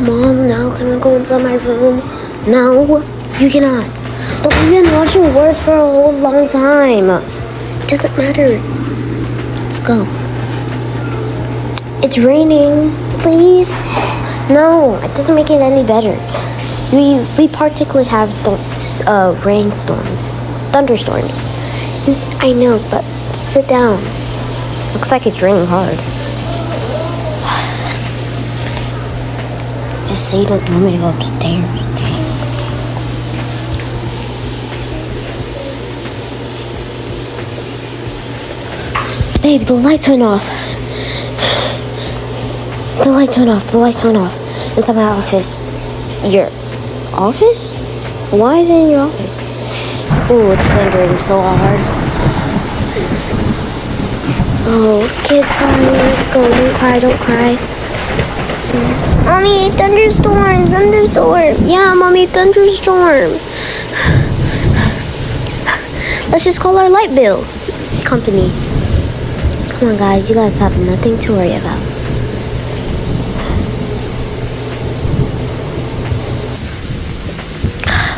Mom, now can I go inside my room? No, you cannot. But we've been watching Words for a whole long time. It doesn't matter. Let's go. It's raining. Please. No, it doesn't make it any better. We particularly have rainstorms, thunderstorms. I know, but sit down. Looks like it's raining hard. Just say you don't want me to go upstairs, okay? Babe, the lights went off. The lights went off. Inside my office. Your office? Why is it in your office? Oh, it's thundering so hard. Oh, kids, sorry, let's go. Don't cry. Mommy, thunderstorm. Yeah, Mommy, thunderstorm. Let's just call our light bill company. Come on, guys, you guys have nothing to worry about.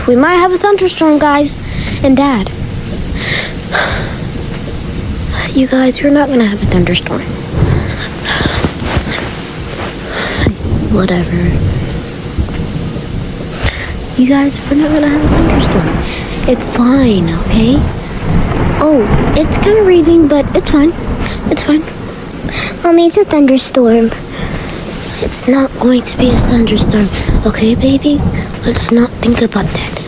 We might have a thunderstorm, guys, and Dad. You guys, we're not gonna have a thunderstorm. Whatever. You guys, we're not gonna have a thunderstorm. It's fine, okay? Oh, it's kind of raining, but it's fine. It's fine. Mommy, it's a thunderstorm. It's not going to be a thunderstorm, okay, baby? Let's not think about that.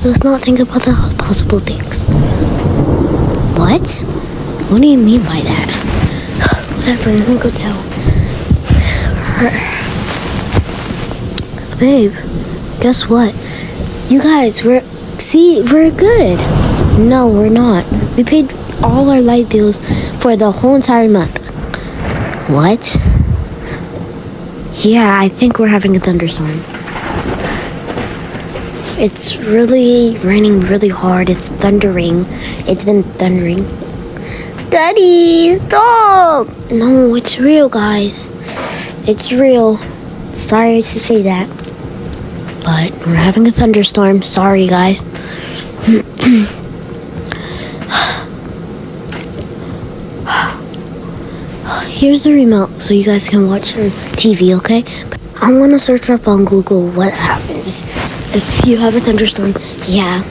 Let's not think about the possible things. What? What do you mean by that? Whatever, I'm gonna go tell her. Babe, guess what? You guys, we're good. No, we're not. We paid all our light bills for the whole entire month. What? Yeah, I think we're having a thunderstorm. It's really raining really hard. It's thundering. It's been thundering. Daddy, stop! No, it's real, guys. It's real. Sorry to say that. But we're having a thunderstorm. Sorry, guys. Here's the remote so you guys can watch some TV, okay? But I'm gonna search up on Google what happens if you have a thunderstorm. Yeah,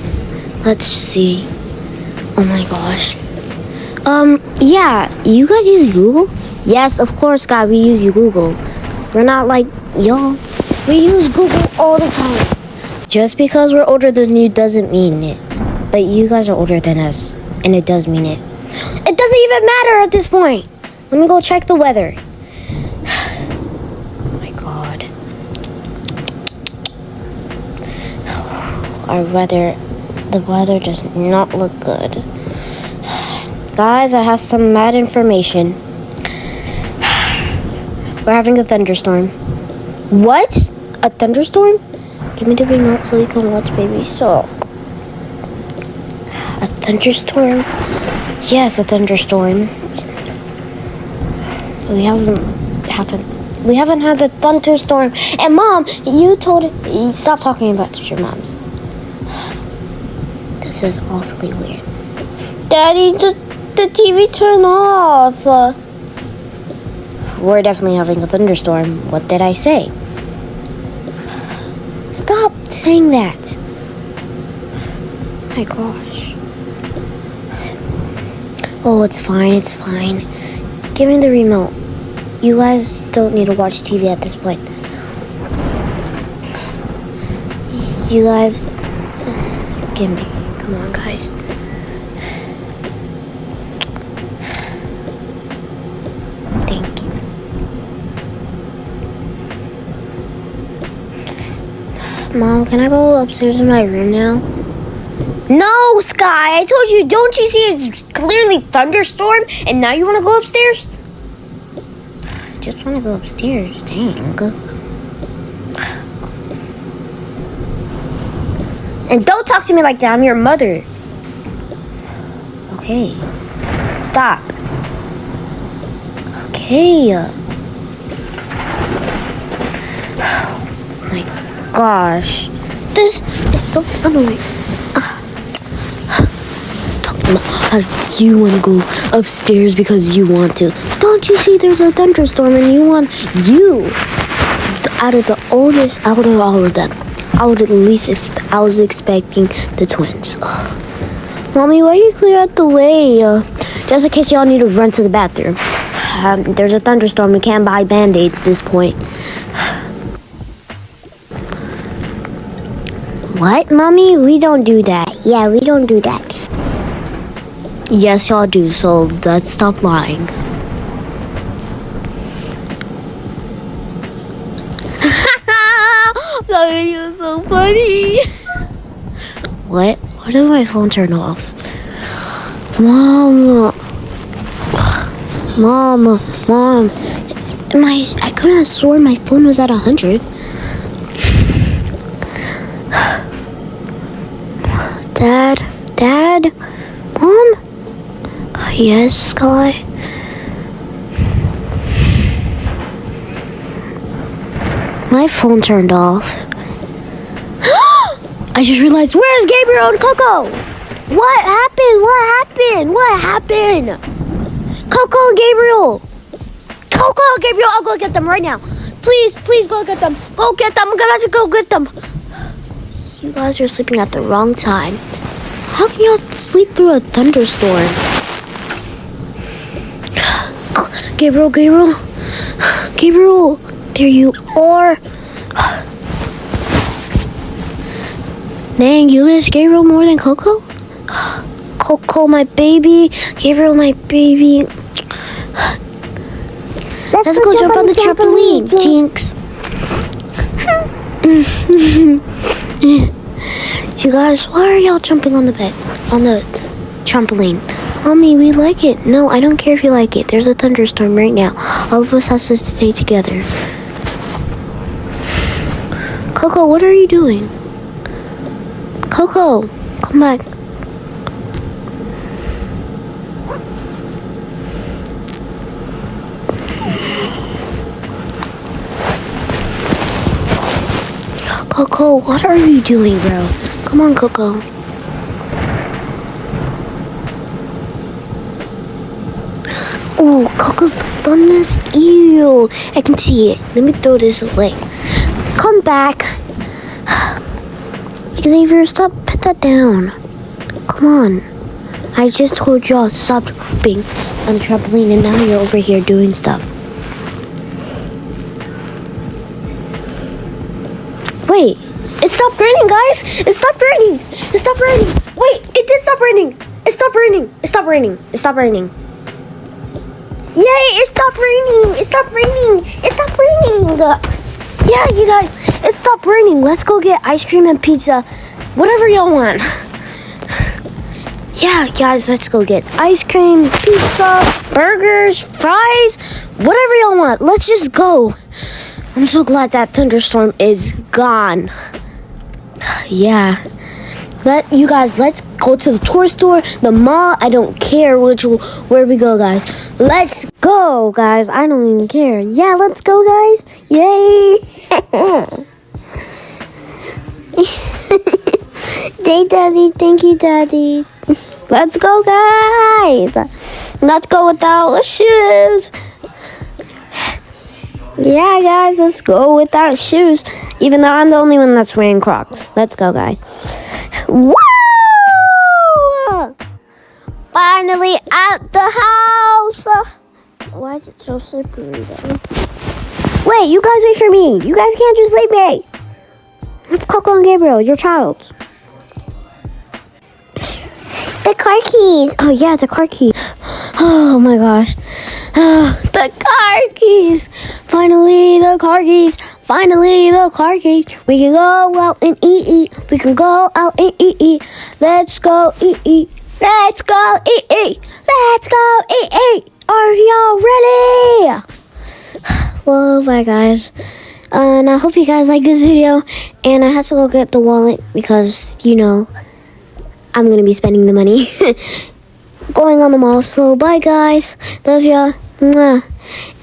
let's see. Oh my gosh. Yeah, you guys use Google? Yes, of course, God, we use Google. We're not like y'all. We use Google all the time. Just because we're older than you doesn't mean it. But you guys are older than us, and it does mean it. It doesn't even matter at this point. Let me go check the weather. Oh my God. The weather does not look good. Guys, I have some mad information. We're having a thunderstorm. What? A thunderstorm? Give me the remote so we can watch Baby Talk. A thunderstorm? Yes, a thunderstorm. We haven't had a thunderstorm. And Mom, you stop talking about your mom. This is awfully weird. Daddy, the TV turned off. We're definitely having a thunderstorm. What did I say? Stop saying that. My gosh. Oh, it's fine. Give me the remote. You guys don't need to watch TV at this point. You guys, give me. Come on, guys. Thank you. Mom, can I go upstairs in my room now? No, Sky, I told you, don't you see it's clearly thunderstorm and now you want to go upstairs? I just want to go upstairs, dang. And don't talk to me like that, I'm your mother. Okay, stop. Okay. my gosh. This is so annoying. You want to go upstairs because you want to. Don't you see there's a thunderstorm and you want you? Out of all of them, I was expecting the twins. Mommy, why you clear out the way? Just in case y'all need to run to the bathroom. There's a thunderstorm. We can't buy band-aids at this point. What, Mommy? We don't do that. Yeah, we don't do that. Yes, y'all do, so let's stop lying. That video is so funny. What? Why did my phone turn off? Mom. I could have sworn my phone was at 100. Dad? Mom? Yes, Sky? My phone turned off. I just realized, where's Gabriel and Coco? What happened? Coco and Gabriel, I'll go get them right now. Please go get them. Go get them. I'm gonna go get them. You guys are sleeping at the wrong time. How can y'all sleep through a thunderstorm? Gabriel, there you are. Dang, you miss Gabriel more than Coco? Coco, my baby. Gabriel, my baby. Let's go jump on the trampoline, Jinx. You guys, why are y'all jumping on the trampoline? Mommy, we like it. No, I don't care if you like it. There's a thunderstorm right now. All of us has to stay together. Coco, what are you doing? Coco, come back. Coco, what are you doing, bro? Come on, Coco. Oh, Coco's done this. Ew, I can see it. Let me throw this away. Come back. Xavier, stop. Put that down. Come on. I just told y'all to stop hooping on the trampoline, and now you're over here doing stuff. Wait, it stopped raining, guys. It stopped raining. Wait, it did stop raining. It stopped raining. Yay, it stopped raining. Yeah, you guys, it stopped raining. Let's go get ice cream and pizza. Whatever y'all want. Yeah, guys, let's go get ice cream, pizza, burgers, fries, whatever y'all want. Let's just go. I'm so glad that thunderstorm is gone. Yeah. You guys, let's go to the toy store, the mall. I don't care where we go, guys. Let's go, guys. I don't even care. Yeah, let's go, guys. Yay. Hey, Daddy. Thank you, Daddy. Let's go, guys. Let's go without shoes. Yeah, guys, let's go without shoes. Even though I'm the only one that's wearing Crocs. Let's go, guys. Woo! Finally out the house. Why is it so slippery, though? Wait, you guys wait for me. You guys can't just leave me. It's Coco and Gabriel, your child. The car keys. Oh, yeah, the car keys. Oh, my gosh. The car keys. Finally, the car keys. We can go out and eat. Let's go eat. Are y'all ready? Well, bye, guys. And I hope you guys like this video. And I had to go get the wallet because, I'm going to be spending the money going on the mall. So, bye, guys. Love ya. Mwah.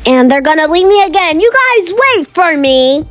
And they're going to leave me again. You guys wait for me.